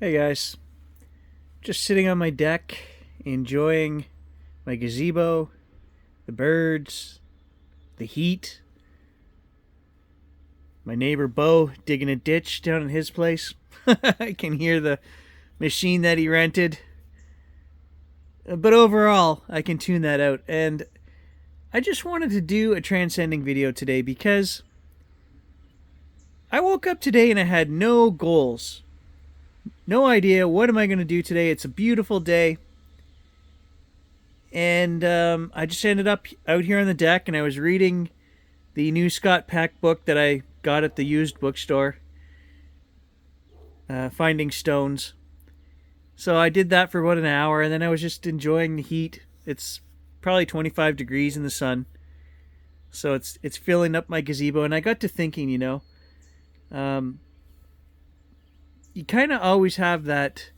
Hey guys, just sitting on my deck, enjoying my gazebo, the birds, the heat. My neighbor Bo digging a ditch down in his place. I can hear the machine that he rented. But overall, I can tune that out. And I just wanted to do a transcending video today because I woke up today and I had no goals. No idea what am I going to do today. It's a beautiful day. And I just ended up out here on the deck and I was reading the new Scott Peck book that I got at the used bookstore, Finding Stones. So I did that for about an hour and then I was just enjoying the heat. It's probably 25 degrees in the sun. So it's filling up my gazebo, and I got to thinking, you kind of always have that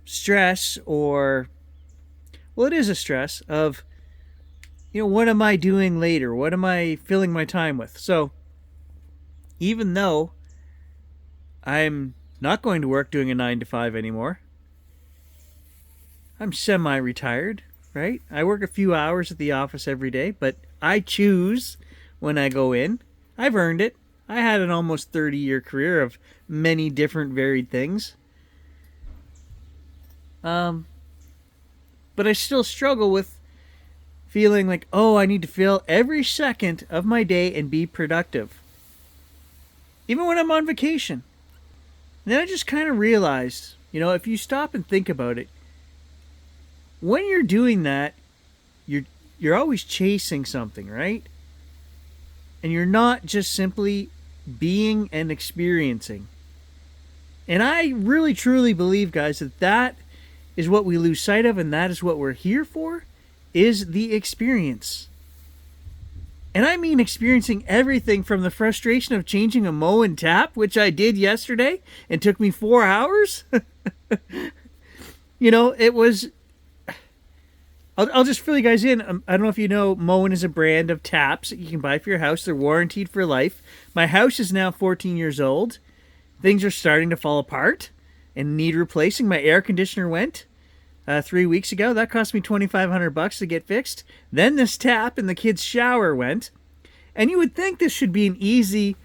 stress, or, well, it is a stress of, what am I doing later? What am I filling my time with? So even though I'm not going to work doing a 9 to 5 anymore, I'm semi-retired, right? I work a few hours at the office every day, but I choose when I go in. I've earned it. I had an almost 30-year career of many different varied things. But I still struggle with feeling like, I need to fill every second of my day and be productive. Even when I'm on vacation. And then I just kind of realized, if you stop and think about it, when you're doing that, you're always chasing something, right? And you're not just simply being and experiencing. And I really truly believe, guys, that is what we lose sight of, and that is what we're here for, is the experience. And I mean experiencing everything from the frustration of changing a mow and tap, which I did yesterday and took me 4 hours. It was... I'll just fill you guys in. I don't know if you know, Moen is a brand of taps that you can buy for your house. They're warranted for life. My house is now 14 years old. Things are starting to fall apart and need replacing. My air conditioner went 3 weeks ago. That cost me $2,500 to get fixed. Then this tap in the kids' shower went. And you would think this should be an easy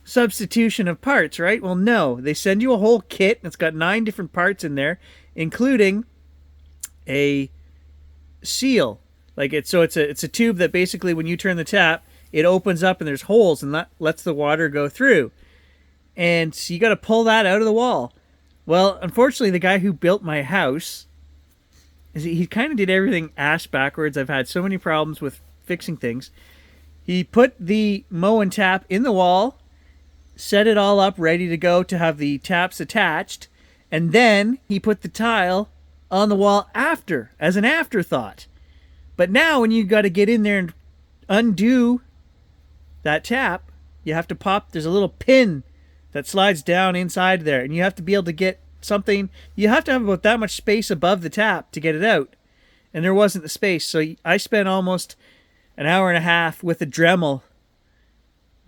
substitution of parts, right? Well, no. They send you a whole kit, and it's got 9 different parts in there, including a seal. It's a tube that basically, when you turn the tap, it opens up and there's holes and that lets the water go through. And so you got to pull that out of the wall. Well, unfortunately, the guy who built my house, he kind of did everything ass backwards. I've had so many problems with fixing things. He put the mow and tap in the wall, set it all up ready to go to have the taps attached, and then he put the tile on the wall after, as an afterthought. But now when you got to get in there and undo that tap, you have to pop, there's a little pin that slides down inside there, and you have to be able to get something, you have to have about that much space above the tap to get it out. And there wasn't the space, so I spent almost an hour and a half with a Dremel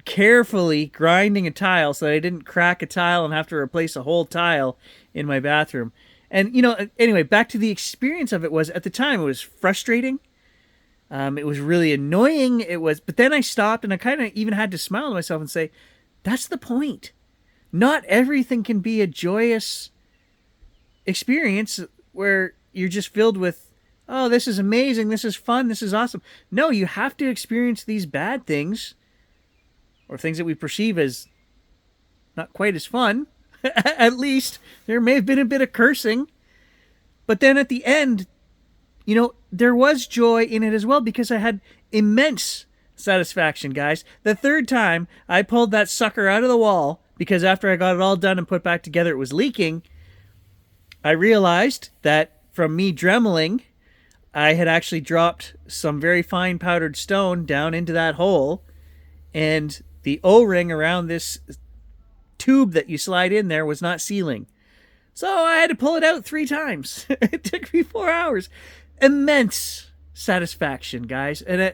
carefully grinding a tile so that I didn't crack a tile and have to replace a whole tile in my bathroom. And, anyway, back to the experience of it was, at the time, it was frustrating. It was really annoying. But then I stopped and I kind of even had to smile to myself and say, that's the point. Not everything can be a joyous experience where you're just filled with, oh, this is amazing, this is fun, this is awesome. No, you have to experience these bad things, or things that we perceive as not quite as fun. At least there may have been a bit of cursing, but then at the end, there was joy in it as well, because I had immense satisfaction, guys. The third time I pulled that sucker out of the wall, because after I got it all done and put back together, it was leaking. I realized that from me dremeling, I had actually dropped some very fine powdered stone down into that hole, and the O-ring around this tube that you slide in there was not sealing. So I had to pull it out 3 times. It took me 4 hours. Immense satisfaction, guys. And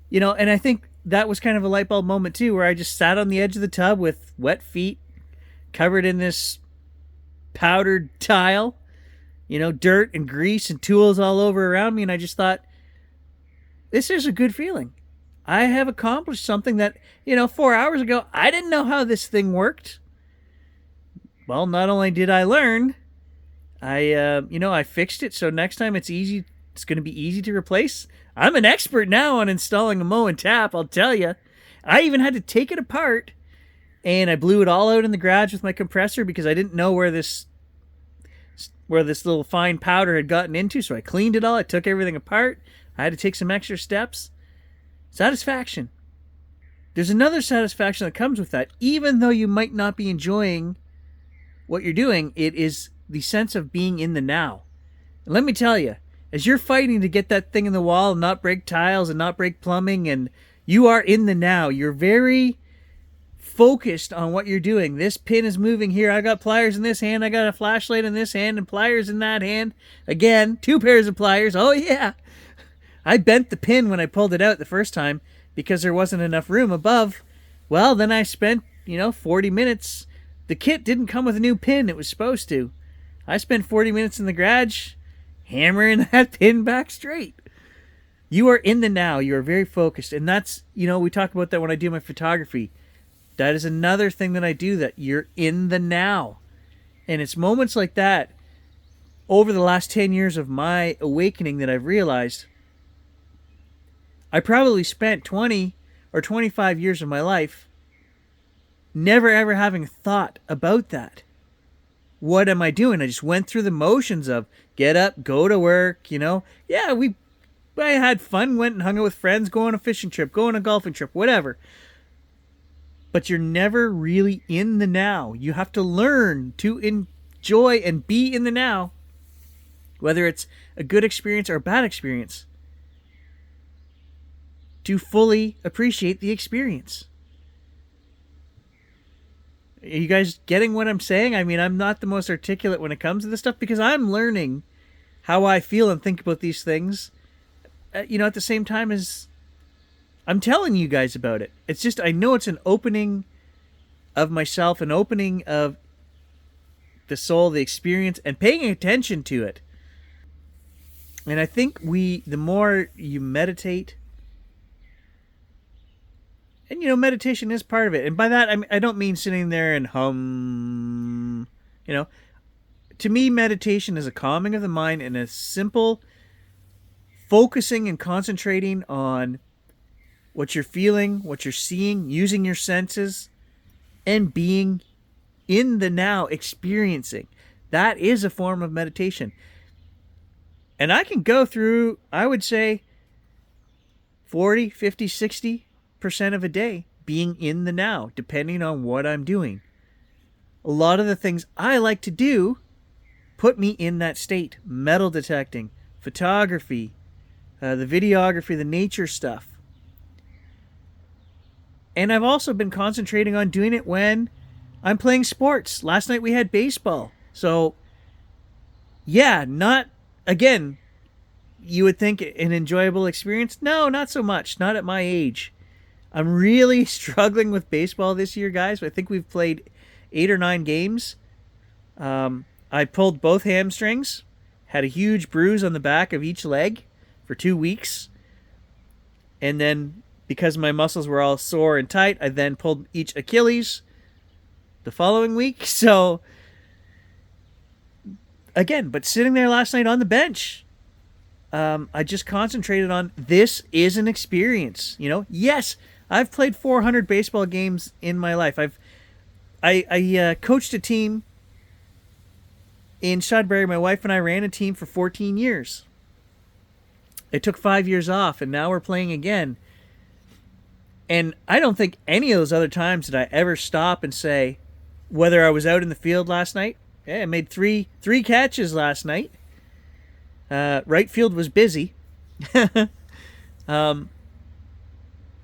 and I think that was kind of a light bulb moment too, where I just sat on the edge of the tub with wet feet, covered in this powdered tile, dirt and grease and tools all over around me. And I just thought, this is a good feeling. I have accomplished something that, 4 hours ago, I didn't know how this thing worked. Well, not only did I learn, I fixed it. So next time it's easy. It's going to be easy to replace. I'm an expert now on installing a mow and tap, I'll tell you. I even had to take it apart, and I blew it all out in the garage with my compressor because I didn't know where this little fine powder had gotten into. So I cleaned it all. I took everything apart. I had to take some extra steps. Satisfaction. There's another satisfaction that comes with that. Even though you might not be enjoying what you're doing, it is the sense of being in the now. And let me tell you, as you're fighting to get that thing in the wall and not break tiles and not break plumbing, and you are in the now, you're very focused on what you're doing. This pin is moving here. I got pliers in this hand. I got a flashlight in this hand and pliers in that hand. Again, 2 pairs of pliers. Oh, yeah. I bent the pin when I pulled it out the first time because there wasn't enough room above. Well, then I spent, 40 minutes. The kit didn't come with a new pin. It was supposed to. I spent 40 minutes in the garage hammering that pin back straight. You are in the now. You are very focused. And that's, we talk about that when I do my photography. That is another thing that I do, that you're in the now. And it's moments like that over the last 10 years of my awakening that I've realized I probably spent 20 or 25 years of my life never ever having thought about that. What am I doing? I just went through the motions of get up, go to work, Yeah, I had fun, went and hung out with friends, go on a fishing trip, go on a golfing trip, whatever. But you're never really in the now. You have to learn to enjoy and be in the now, whether it's a good experience or a bad experience, to fully appreciate the experience. Are you guys getting what I'm saying? I mean, I'm not the most articulate when it comes to this stuff because I'm learning how I feel and think about these things, at the same time as I'm telling you guys about it. It's just, I know it's an opening of myself, an opening of the soul, the experience, and paying attention to it. And I think the more you meditate, and meditation is part of it. And by that, I don't mean sitting there and hum, To me, meditation is a calming of the mind and a simple focusing and concentrating on what you're feeling, what you're seeing, using your senses, and being in the now, experiencing. That is a form of meditation. And I can go through, I would say, 40, 50, 60% of a day being in the now, depending on what I'm doing. A lot of the things I like to do put me in that state. Metal detecting, photography, the videography, the nature stuff. And I've also been concentrating on doing it when I'm playing sports. Last night we had baseball. So, yeah, again, you would think an enjoyable experience. No, not so much. Not at my age. I'm really struggling with baseball this year, guys. I think we've played 8 or 9 games. I pulled both hamstrings, had a huge bruise on the back of each leg for 2 weeks. And then, because my muscles were all sore and tight, I then pulled each Achilles the following week. So, again, but sitting there last night on the bench, I just concentrated on, this is an experience. Yes, I've played 400 baseball games in my life. I coached a team in Sudbury. My wife and I ran a team for 14 years. It took 5 years off, and now we're playing again. And I don't think any of those other times did I ever stop and say, whether I was out in the field last night. Yeah, I made three catches last night. Right field was busy.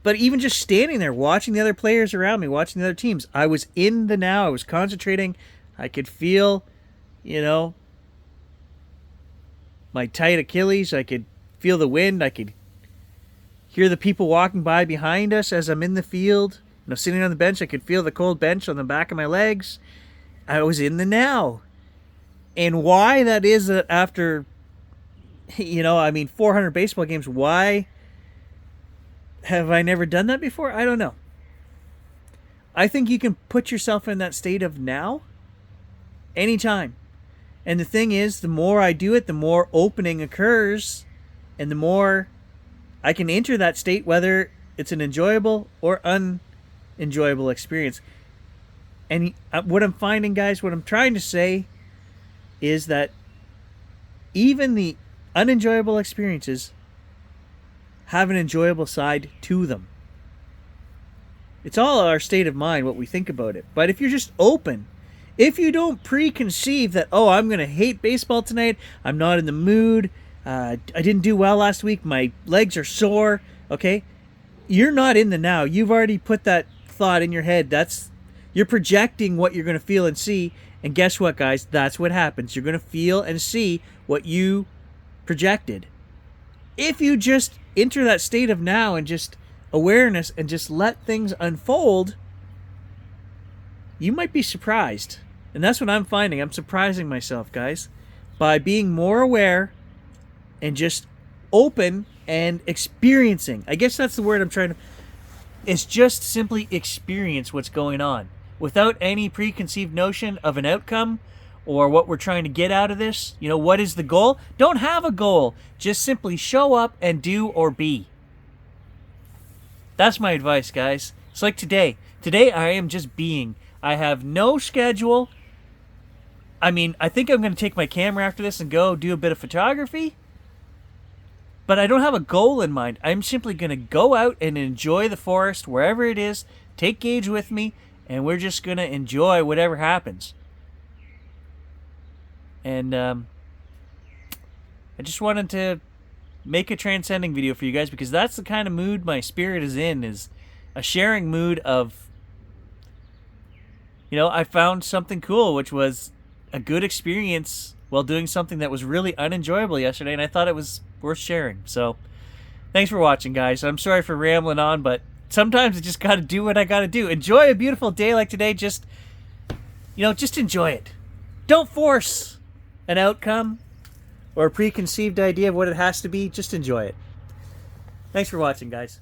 But even just standing there, watching the other players around me, watching the other teams, I was in the now. I was concentrating. I could feel, my tight Achilles. I could feel the wind. I could hear the people walking by behind us as I'm in the field. Sitting on the bench, I could feel the cold bench on the back of my legs. I was in the now. And why that is after, 400 baseball games, why have I never done that before? I don't know. I think you can put yourself in that state of now, anytime. And the thing is, the more I do it, the more opening occurs, and the more I can enter that state, whether it's an enjoyable or unenjoyable experience. And what I'm finding, guys, what I'm trying to say is that even the unenjoyable experiences have an enjoyable side to them. It's all our state of mind, what we think about it. But if you're just open, if you don't preconceive that, oh, I'm going to hate baseball tonight, I'm not in the mood, I didn't do well last week, my legs are sore, okay? You're not in the now. You've already put that thought in your head. You're projecting what you're going to feel and see. And guess what, guys? That's what happens. You're going to feel and see what you projected. If you just enter that state of now and just awareness and just let things unfold, you might be surprised. And that's what I'm finding. I'm surprising myself, guys, by being more aware and just open and experiencing. I guess that's the word I'm trying to... It's just simply experience what's going on without any preconceived notion of an outcome or what we're trying to get out of this. What is the goal? Don't have a goal. Just simply show up and do or be. That's my advice, guys. It's like today. Today I am just being. I have no schedule. I think I'm going to take my camera after this and go do a bit of photography. But I don't have a goal in mind. I'm simply going to go out and enjoy the forest wherever it is. Take Gage with me, and we're just going to enjoy whatever happens. And I just wanted to make a transcending video for you guys because that's the kind of mood my spirit is in, is a sharing mood of, I found something cool, which was a good experience while doing something that was really unenjoyable yesterday, and I thought it was worth sharing. So thanks for watching, guys. I'm sorry for rambling on, but sometimes I just got to do what I got to do. Enjoy a beautiful day like today. Just enjoy it. Don't force an outcome or a preconceived idea of what it has to be. Just enjoy it. Thanks for watching, guys.